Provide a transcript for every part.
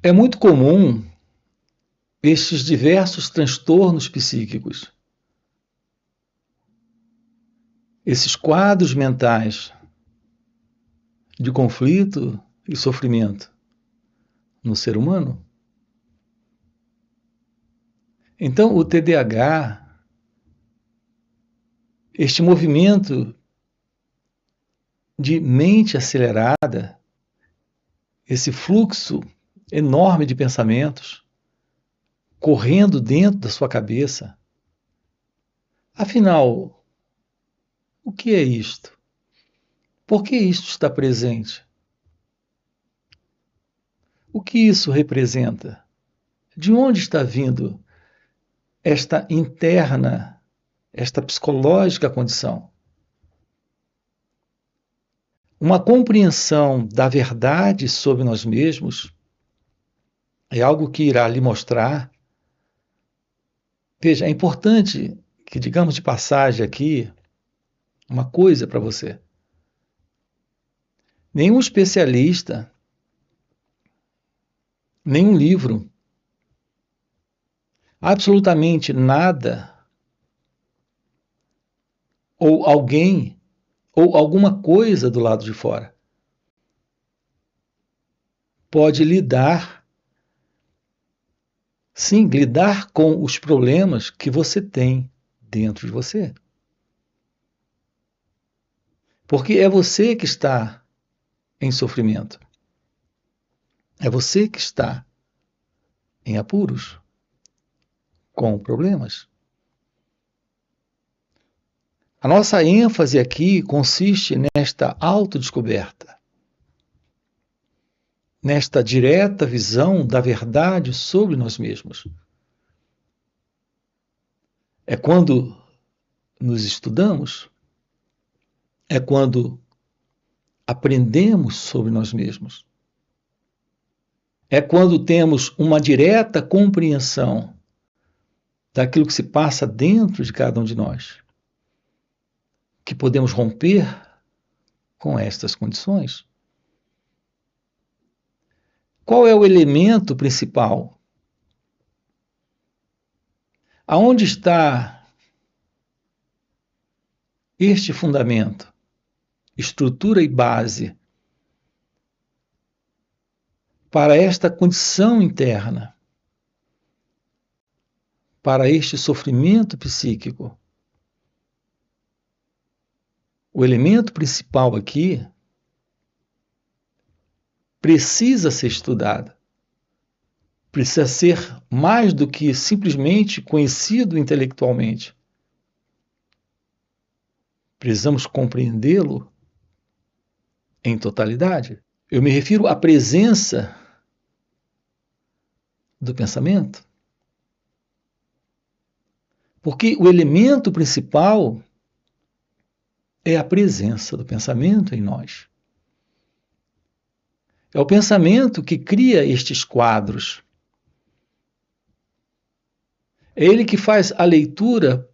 É muito comum estes diversos transtornos psíquicos, esses quadros mentais de conflito e sofrimento no ser humano. Então, o TDAH, este movimento de mente acelerada, esse fluxo enorme de pensamentos correndo dentro da sua cabeça. Afinal, o que é isto? Por que isto está presente? O que isso representa? De onde está vindo esta interna, esta psicológica condição? Uma compreensão da verdade sobre nós mesmos é algo que irá lhe mostrar. Veja, é importante que, digamos de passagem aqui, uma coisa para você. Nenhum especialista, nenhum livro, absolutamente nada, ou alguém, ou alguma coisa do lado de fora, pode lidar, sim, lidar com os problemas que você tem dentro de você. Porque é você que está em sofrimento. É você que está em apuros, com problemas. A nossa ênfase aqui consiste nesta autodescoberta, nesta direta visão da verdade sobre nós mesmos. É quando nos estudamos, é quando aprendemos sobre nós mesmos. É quando temos uma direta compreensão daquilo que se passa dentro de cada um de nós, que podemos romper com estas condições. Qual é o elemento principal? Aonde está este fundamento, estrutura e base para esta condição interna, para este sofrimento psíquico? O elemento principal aqui precisa ser estudado. Precisa ser mais do que simplesmente conhecido intelectualmente. Precisamos compreendê-lo em totalidade. Eu me refiro à presença do pensamento. Porque o elemento principal é a presença do pensamento em nós. É o pensamento que cria estes quadros. É ele que faz a leitura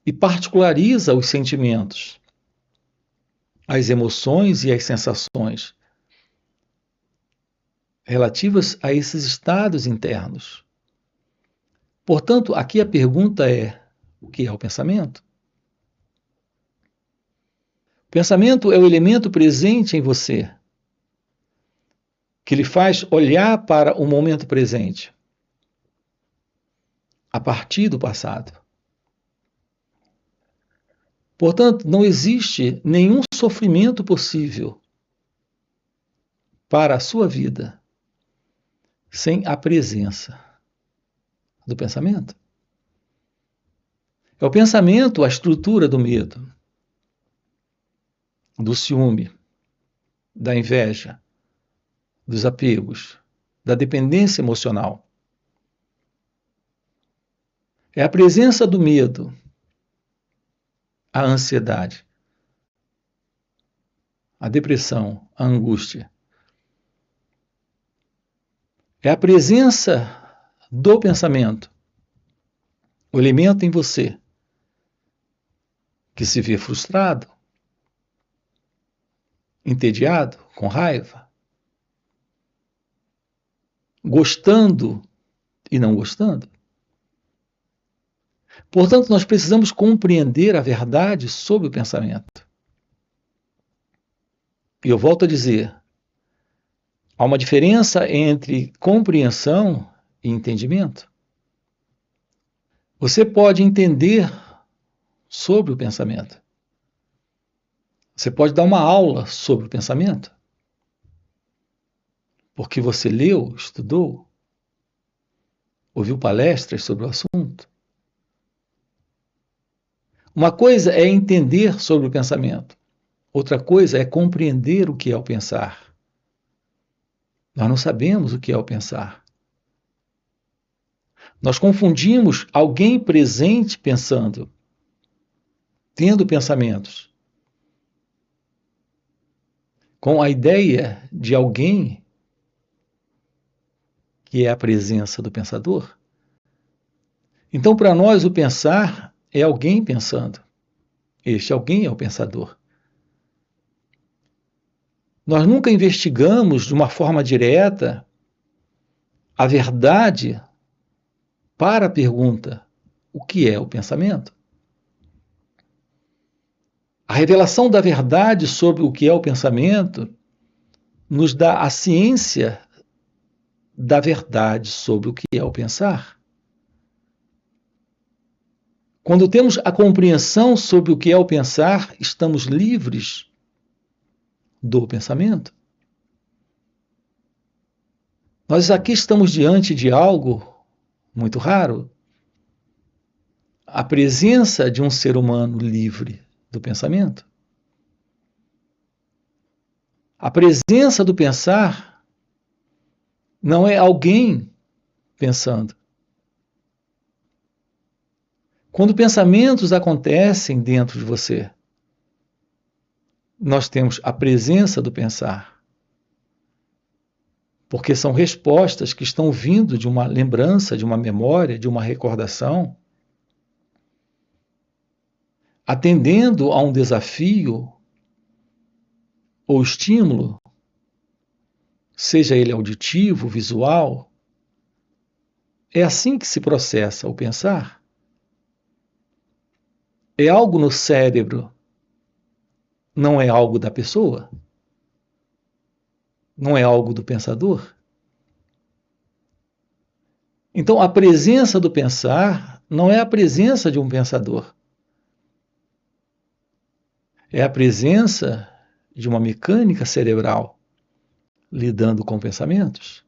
e particulariza os sentimentos, as emoções e as sensações relativas a esses estados internos. Portanto, aqui a pergunta é: o que é o pensamento? O pensamento é o elemento presente em você, que lhe faz olhar para o momento presente, a partir do passado. Portanto, não existe nenhum sofrimento possível para a sua vida sem a presença do pensamento. É o pensamento a estrutura do medo, do ciúme, da inveja, dos apegos, da dependência emocional. É a presença do medo, a ansiedade, a depressão, a angústia. É a presença do pensamento, o elemento em você, que se vê frustrado, entediado, com raiva. gostando e não gostando. Portanto, nós precisamos compreender a verdade sobre o pensamento. E eu volto a dizer, há uma diferença entre compreensão e entendimento. Você pode entender sobre o pensamento. Você pode dar uma aula sobre o pensamento, porque você leu, estudou, ouviu palestras sobre o assunto. Uma coisa é entender sobre o pensamento, outra coisa é compreender o que é o pensar. Nós não sabemos o que é o pensar. Nós confundimos alguém presente pensando, tendo pensamentos, com a ideia de alguém que é a presença do pensador. Então, para nós, o pensar é alguém pensando. Este alguém é o pensador. Nós nunca investigamos de uma forma direta a verdade para a pergunta: o que é o pensamento? A revelação da verdade sobre o que é o pensamento nos dá a ciência da verdade sobre o que é o pensar. Quando temos a compreensão sobre o que é o pensar, estamos livres do pensamento. Nós aqui estamos diante de algo muito raro. A presença de um ser humano livre do pensamento. A presença do pensar não é alguém pensando. Quando pensamentos acontecem dentro de você, nós temos a presença do pensar. Porque são respostas que estão vindo de uma lembrança, de uma memória, de uma recordação, atendendo a um desafio ou estímulo, seja ele auditivo, visual. É assim que se processa o pensar. É algo no cérebro, não é algo da pessoa, não é algo do pensador. Então, a presença do pensar não é a presença de um pensador. É a presença de uma mecânica cerebral lidando com pensamentos.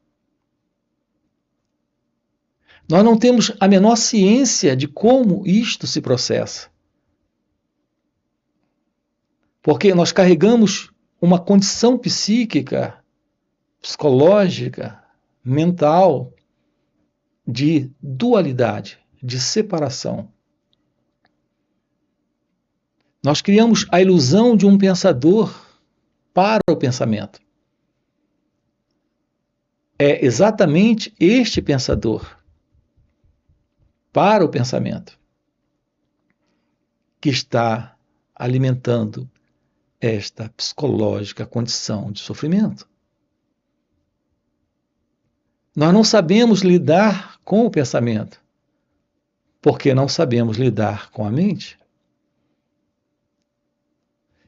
Nós não temos a menor ciência de como isto se processa. Porque nós carregamos uma condição psíquica, psicológica, mental, de dualidade, de separação. Nós criamos a ilusão de um pensador para o pensamento. É exatamente este pensador para o pensamento que está alimentando esta psicológica condição de sofrimento. Nós não sabemos lidar com o pensamento, porque não sabemos lidar com a mente.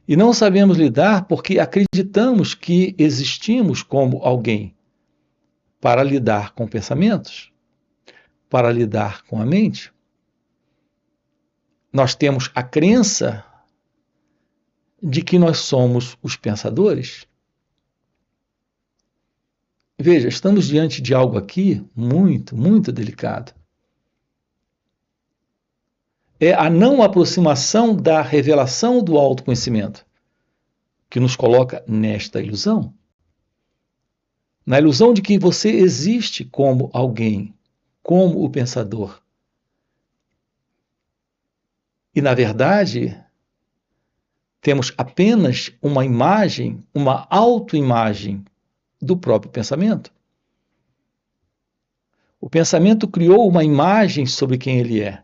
E não sabemos lidar porque acreditamos que existimos como alguém para lidar com pensamentos, para lidar com a mente. Nós temos a crença de que nós somos os pensadores. Veja, estamos diante de algo aqui muito, muito delicado. É a não aproximação da revelação do autoconhecimento que nos coloca nesta ilusão. Na ilusão de que você existe como alguém, como o pensador. E, na verdade, temos apenas uma imagem, uma autoimagem do próprio pensamento. O pensamento criou uma imagem sobre quem ele é.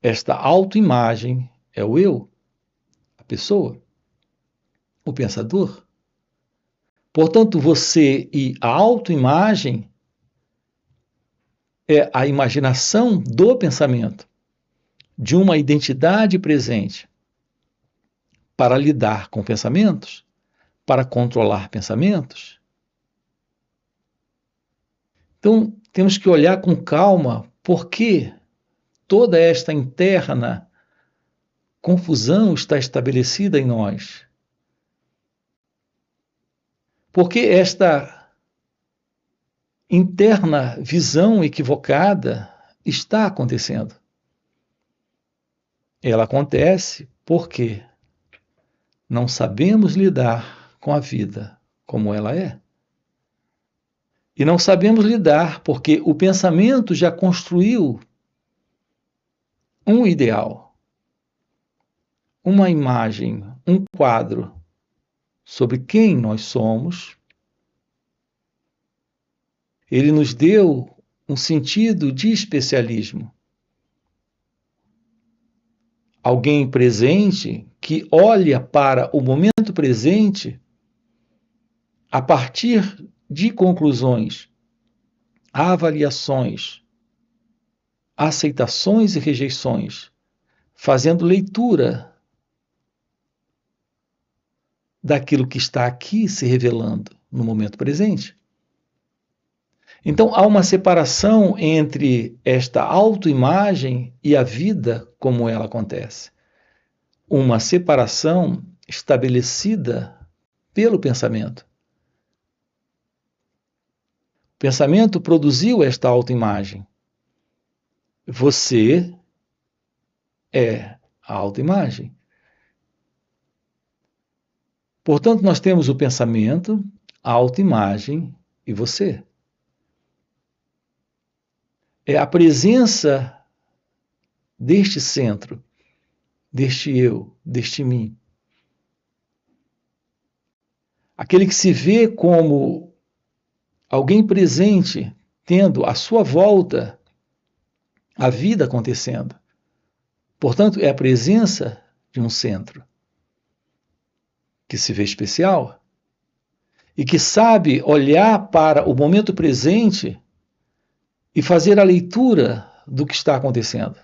Esta autoimagem é o eu, a pessoa, o pensador. Portanto, você e a autoimagem é a imaginação do pensamento, de uma identidade presente para lidar com pensamentos, para controlar pensamentos. Então, temos que olhar com calma por que toda esta interna confusão está estabelecida em nós. Porque esta interna visão equivocada está acontecendo. Ela acontece porque não sabemos lidar com a vida como ela é. E não sabemos lidar porque o pensamento já construiu um ideal, uma imagem, um quadro sobre quem nós somos. Ele nos deu um sentido de especialismo. Alguém presente que olha para o momento presente a partir de conclusões, avaliações, aceitações e rejeições, fazendo leitura daquilo que está aqui se revelando no momento presente. Então, há uma separação entre esta autoimagem e a vida como ela acontece. Uma separação estabelecida pelo pensamento. O pensamento produziu esta autoimagem. Você é a autoimagem. Portanto, nós temos o pensamento, a autoimagem e você. É a presença deste centro, deste eu, deste mim. Aquele que se vê como alguém presente, tendo à sua volta a vida acontecendo. Portanto, é a presença de um centro que se vê especial e que sabe olhar para o momento presente e fazer a leitura do que está acontecendo.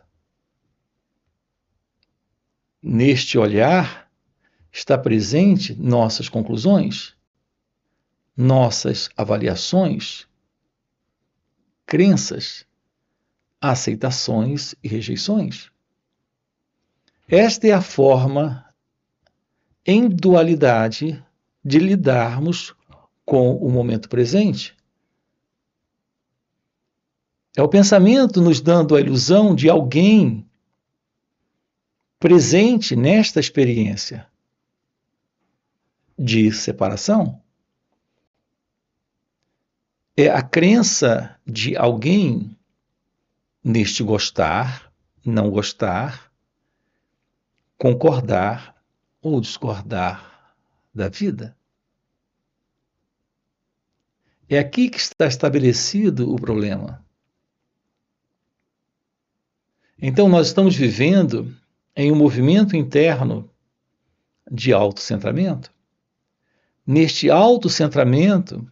Neste olhar está presente nossas conclusões, nossas avaliações, crenças, aceitações e rejeições. Esta é a forma em dualidade de lidarmos com o momento presente. É o pensamento nos dando a ilusão de alguém presente nesta experiência de separação. É a crença de alguém neste gostar, não gostar, concordar ou discordar da vida. É aqui que está estabelecido o problema. Então, nós estamos vivendo em um movimento interno de autocentramento. Neste autocentramento,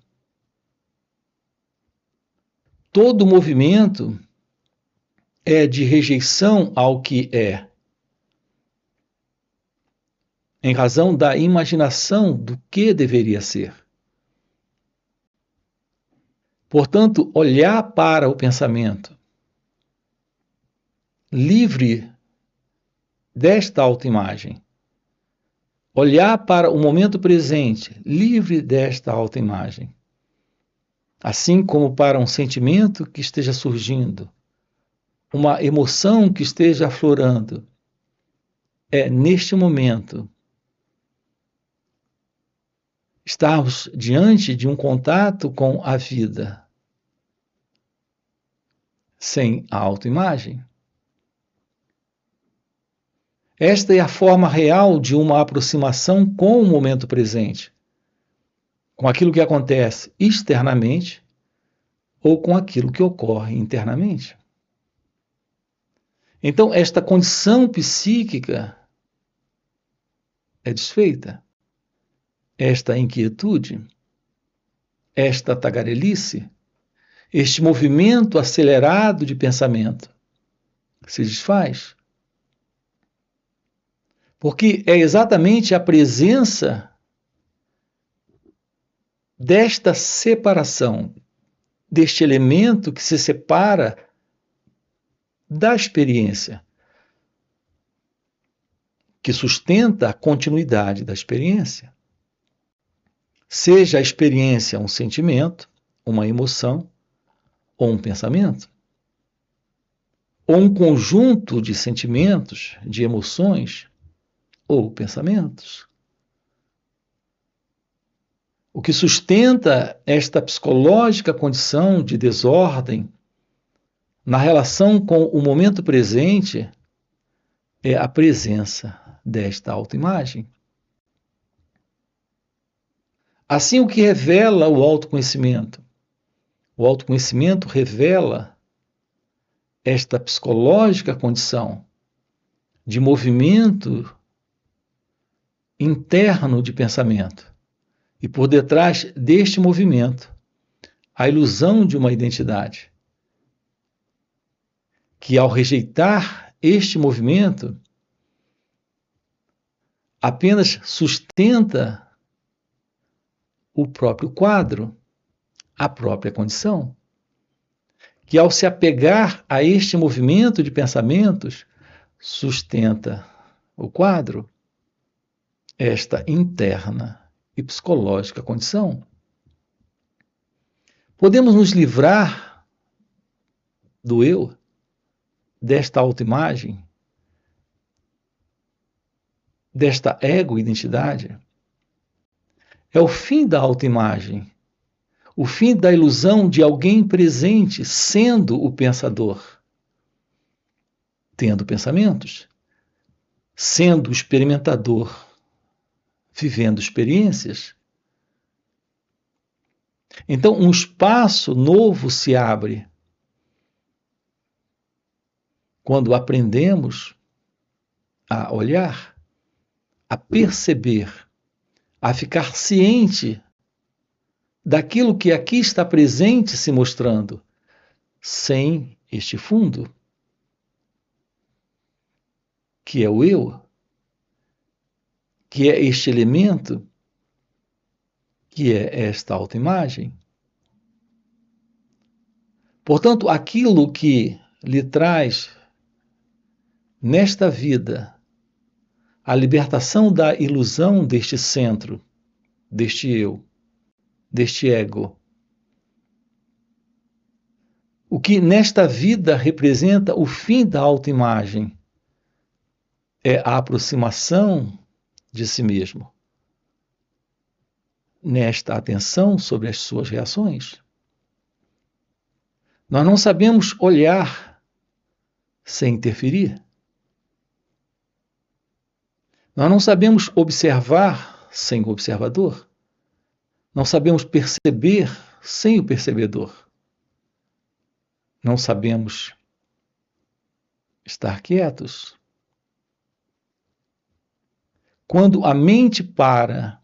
todo movimento é de rejeição ao que é, em razão da imaginação do que deveria ser. Portanto, olhar para o pensamento livre desta autoimagem, olhar para o momento presente livre desta autoimagem, assim como para um sentimento que esteja surgindo, uma emoção que esteja aflorando, é neste momento estarmos diante de um contato com a vida, sem a autoimagem. Esta é a forma real de uma aproximação com o momento presente, com aquilo que acontece externamente ou com aquilo que ocorre internamente. Então, esta condição psíquica é desfeita. Esta inquietude esta tagarelice, este movimento acelerado de pensamento, se desfaz. Porque é exatamente a presença desta separação, deste elemento que se separa da experiência, que sustenta a continuidade da experiência. Seja a experiência um sentimento, uma emoção ou um pensamento, ou um conjunto de sentimentos, de emoções ou pensamentos. O que sustenta esta psicológica condição de desordem na relação com o momento presente é a presença desta autoimagem. Assim, o que revela o autoconhecimento? O autoconhecimento revela esta psicológica condição de movimento interno de pensamento. E por detrás deste movimento, a ilusão de uma identidade, que ao rejeitar este movimento, apenas sustenta o próprio quadro, a própria condição, que ao se apegar a este movimento de pensamentos, sustenta o quadro, esta interna e psicológica condição. Podemos nos livrar do eu, desta autoimagem, desta ego-identidade. É o fim da autoimagem, o fim da ilusão de alguém presente sendo o pensador, tendo pensamentos, sendo o experimentador, vivendo experiências. Então, um espaço novo se abre quando aprendemos a olhar, a perceber, a ficar ciente daquilo que aqui está presente se mostrando, sem este fundo, que é o eu, que é este elemento, que é esta autoimagem. Portanto, aquilo que lhe traz nesta vida a libertação da ilusão deste centro, deste eu, deste ego. O que nesta vida representa o fim da autoimagem é a aproximação de si mesmo, nesta atenção sobre as suas reações. Nós não sabemos olhar sem interferir. Nós não sabemos observar sem o observador. Não sabemos perceber sem o percebedor. Não sabemos estar quietos. Quando a mente para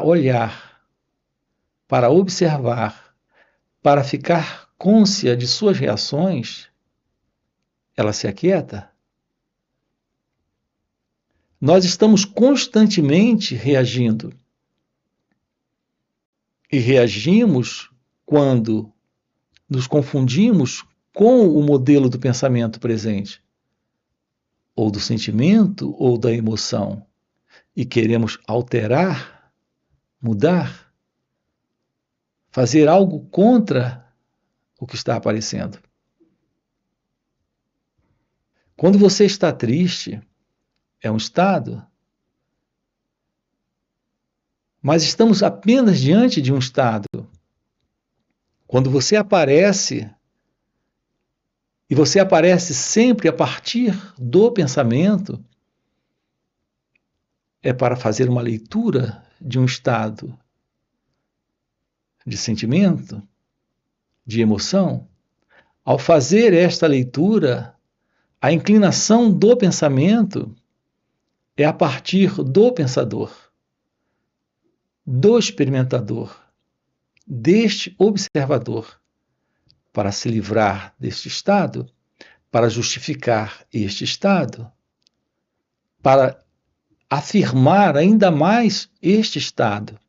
olhar, para observar, para ficar cônscia de suas reações, ela se aquieta. Nós estamos constantemente reagindo. E reagimos quando nos confundimos com o modelo do pensamento presente, ou do sentimento, ou da emoção, e queremos alterar, mudar, fazer algo contra o que está aparecendo. Quando você está triste, é um estado, mas estamos apenas diante de um estado. Quando você aparece, e você aparece sempre a partir do pensamento, é para fazer uma leitura de um estado de sentimento, de emoção. Ao fazer esta leitura, a inclinação do pensamento é a partir do pensador, do experimentador, deste observador, para se livrar deste estado, para justificar este estado, para afirmar ainda mais este estado.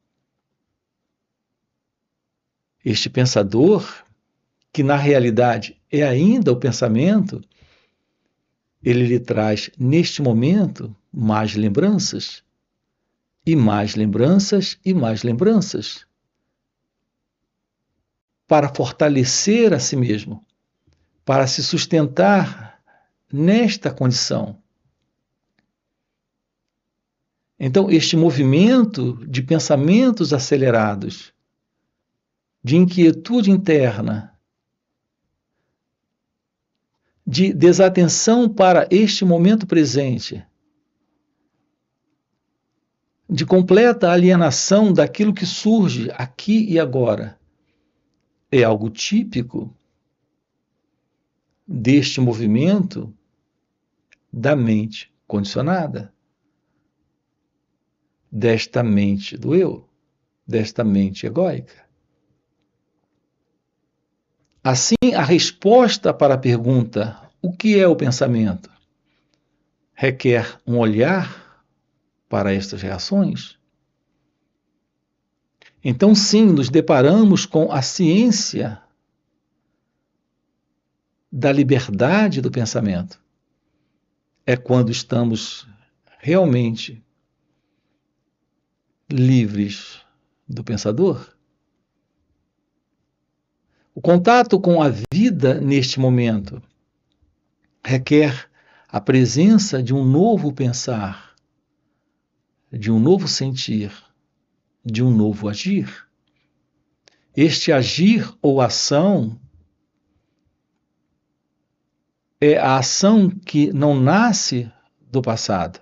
Este pensador, que na realidade é ainda o pensamento, ele lhe traz, neste momento, mais lembranças, e mais lembranças, e mais lembranças, para fortalecer a si mesmo, para se sustentar nesta condição. Então, este movimento de pensamentos acelerados, de inquietude interna, de desatenção para este momento presente, de completa alienação daquilo que surge aqui e agora, é algo típico deste movimento da mente condicionada, desta mente do eu, desta mente egóica. Assim, a resposta para a pergunta o que é o pensamento requer um olhar para estas reações. Então, sim, nos deparamos com a ciência da liberdade do pensamento. É quando estamos realmente livres do pensador. O contato com a vida neste momento requer a presença de um novo pensar, de um novo sentir, de um novo agir. Este agir ou ação é a ação que não nasce do passado,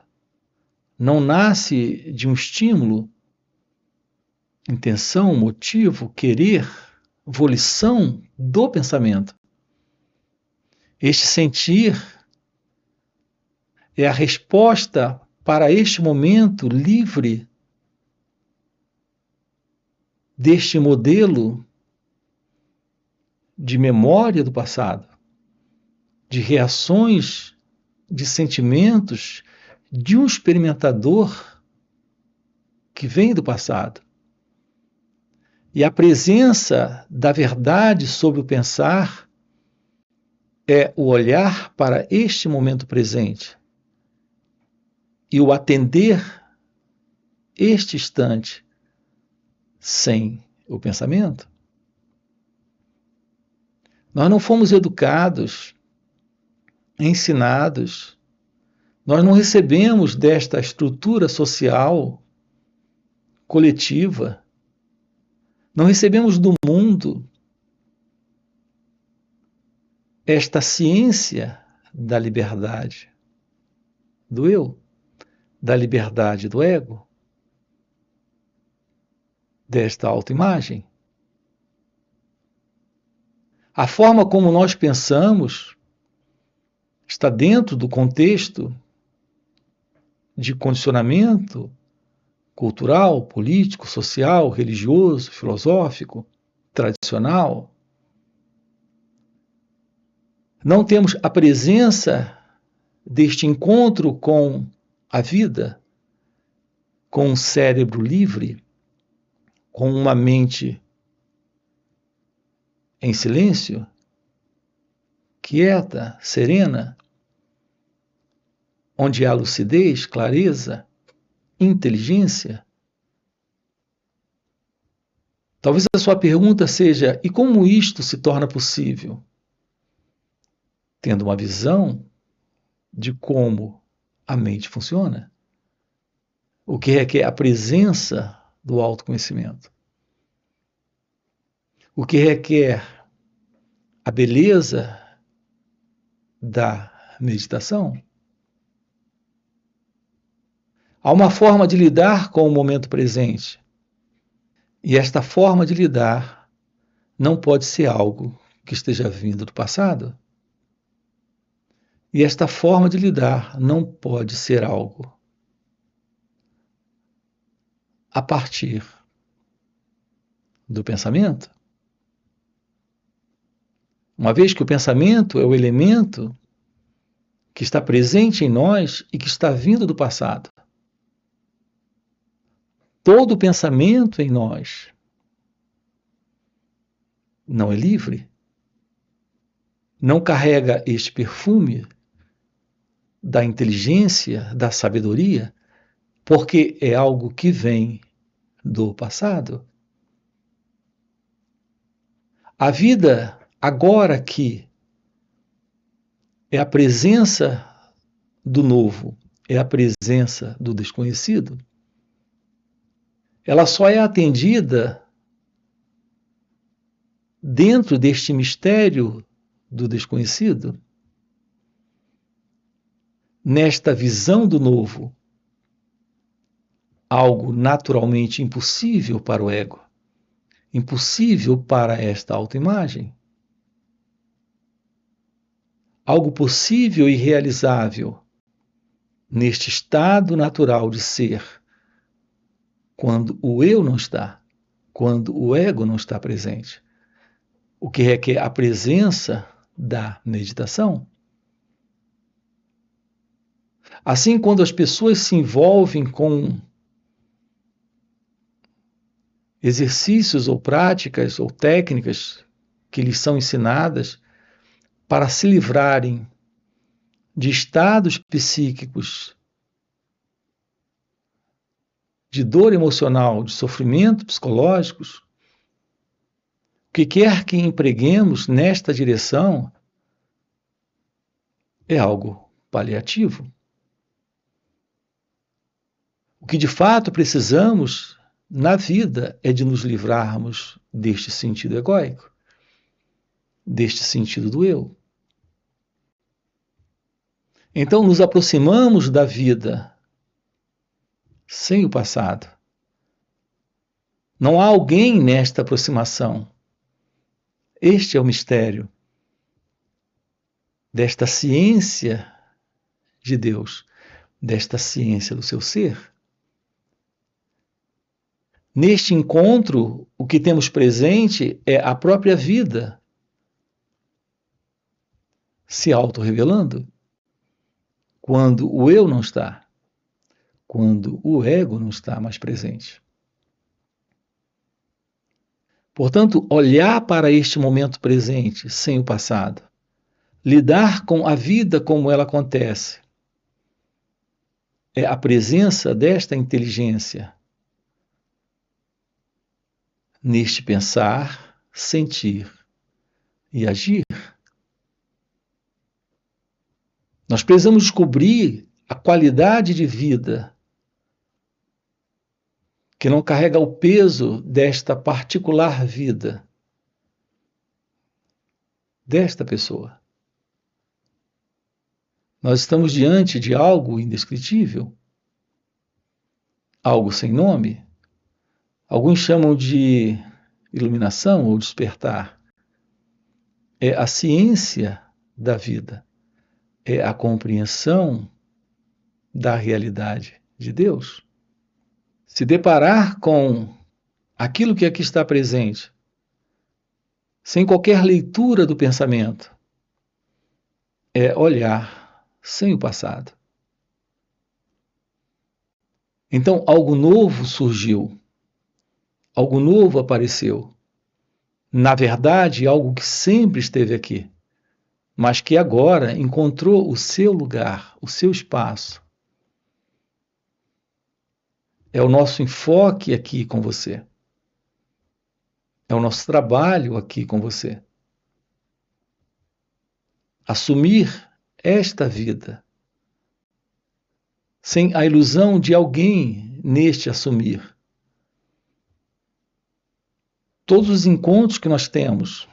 não nasce de um estímulo, intenção, motivo, querer, volição do pensamento. Este sentir é a resposta para este momento livre deste modelo de memória do passado, de reações, de sentimentos de um experimentador que vem do passado. E a presença da verdade sobre o pensar é o olhar para este momento presente e o atender este instante sem o pensamento. Nós não fomos educados, ensinados, nós não recebemos desta estrutura social coletiva, não recebemos do mundo esta ciência da liberdade do eu, da liberdade do ego, desta autoimagem. A forma como nós pensamos está dentro do contexto de condicionamento cultural, político, social, religioso, filosófico, tradicional. Não temos a presença deste encontro com a vida, com um cérebro livre, com uma mente em silêncio, quieta, serena, onde há lucidez, clareza, inteligência. Talvez a sua pergunta seja: e como isto se torna possível? Tendo uma visão de como a mente funciona, o que requer a presença do autoconhecimento, o que requer a beleza da meditação. Há uma forma de lidar com o momento presente, e esta forma de lidar não pode ser algo que esteja vindo do passado. E esta forma de lidar não pode ser algo a partir do pensamento. Uma vez que o pensamento é o elemento que está presente em nós e que está vindo do passado. Todo pensamento em nós não é livre, não carrega este perfume da inteligência, da sabedoria, porque é algo que vem do passado. A vida agora aqui é a presença do novo, é a presença do desconhecido. Ela só é atendida dentro deste mistério do desconhecido, nesta visão do novo, algo naturalmente impossível para o ego, impossível para esta autoimagem, algo possível e realizável neste estado natural de ser, quando o eu não está, quando o ego não está presente, o que requer a presença da meditação. Assim, quando as pessoas se envolvem com exercícios ou práticas ou técnicas que lhes são ensinadas para se livrarem de estados psíquicos, de dor emocional, de sofrimento psicológicos, o que quer que empreguemos nesta direção é algo paliativo. O que de fato precisamos na vida é de nos livrarmos deste sentido egóico, deste sentido do eu. Então nos aproximamos da vida sem o passado. Não há alguém nesta aproximação. Este é o mistério desta ciência de Deus, desta ciência do seu ser. Neste encontro, o que temos presente é a própria vida se autorrevelando, quando o eu não está, quando o ego não está mais presente. Portanto, olhar para este momento presente sem o passado, lidar com a vida como ela acontece, é a presença desta inteligência neste pensar, sentir e agir. Nós precisamos descobrir a qualidade de vida que não carrega o peso desta particular vida, desta pessoa. Nós estamos diante de algo indescritível, algo sem nome. Alguns chamam de iluminação ou despertar. É a ciência da vida, é a compreensão da realidade de Deus. Se deparar com aquilo que aqui está presente, sem qualquer leitura do pensamento, é olhar sem o passado. Então, algo novo surgiu, algo novo apareceu. Na verdade, algo que sempre esteve aqui, mas que agora encontrou o seu lugar, o seu espaço. É o nosso enfoque aqui com você. É o nosso trabalho aqui com você. Assumir esta vida, sem a ilusão de alguém neste assumir. Todos os encontros que nós temos,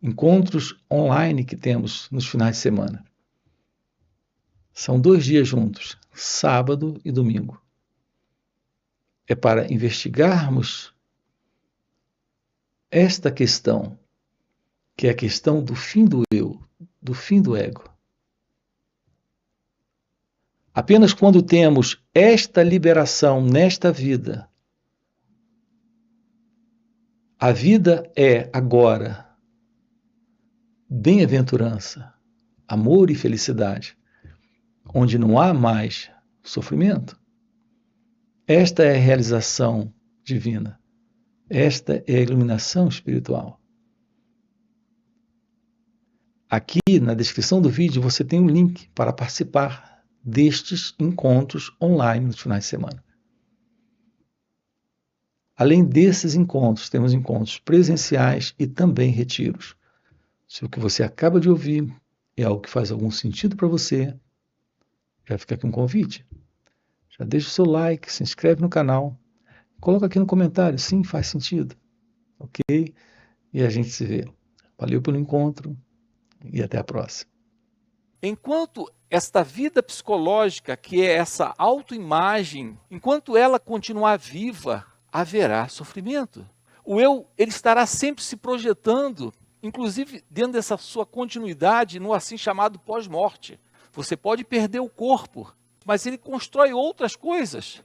encontros online que temos nos finais de semana, são 2 dias juntos, sábado e domingo. É para investigarmos esta questão, que é a questão do fim do eu, do fim do ego. Apenas quando temos esta liberação nesta vida, A vida é agora bem-aventurança, amor e felicidade, onde não há mais sofrimento. Esta é a realização divina. Esta é a iluminação espiritual. Aqui na descrição do vídeo você tem um link para participar destes encontros online nos finais de semana. Além desses encontros, temos encontros presenciais e também retiros. Se o que você acaba de ouvir é algo que faz algum sentido para você, já fica aqui um convite. Já deixa o seu like, se inscreve no canal, coloca aqui no comentário, sim, faz sentido. Ok? E a gente se vê. Valeu pelo encontro e até a próxima. Enquanto esta vida psicológica, que é essa autoimagem, enquanto ela continuar viva, haverá sofrimento. O eu, ele estará sempre se projetando, inclusive dentro dessa sua continuidade, no assim chamado pós-morte. Você pode perder o corpo, mas ele constrói outras coisas.